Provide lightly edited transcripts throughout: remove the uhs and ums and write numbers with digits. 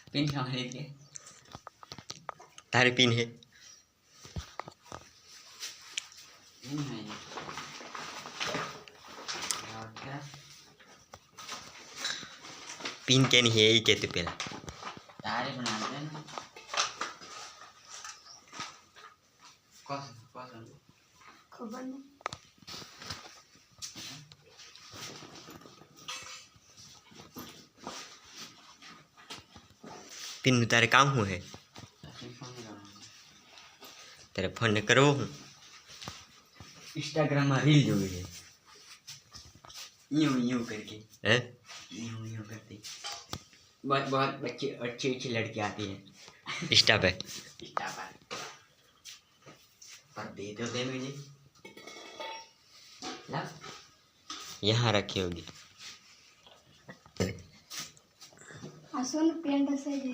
pin हमारे लिए तारे पिन है पिन के नहीं है यही कहते पहले तारे बनाते हैं ना कौन खबर नहीं पिन तारे काम हुआ है तेरे फोन ने करो इंस्टाग्राम में रील जो है यूं यूं करके हैं यूं यूं करके बहुत बहुत बच्चे अच्छी अच्छी लड़की आती है इंस्टा पे इंस्टा पर दे तो दे मुझे ला यहाँ रखी होगी असून पेंट से दे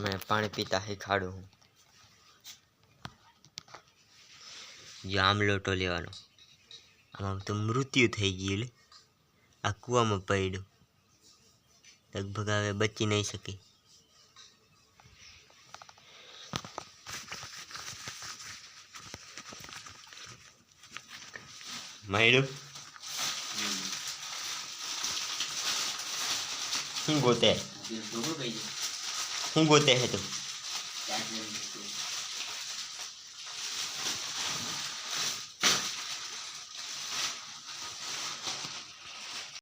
मैं पानी पीता ही खाड़ू हूँ जो आम लोटो लेवानो आम तो मृत्यु થઈ ગઈ લે આ કૂવામાં પડ્યો લગભગ હવે બચી નહીં શકે માયડો હું ગોતે तो हो गई હું ગોતે હે તો क्या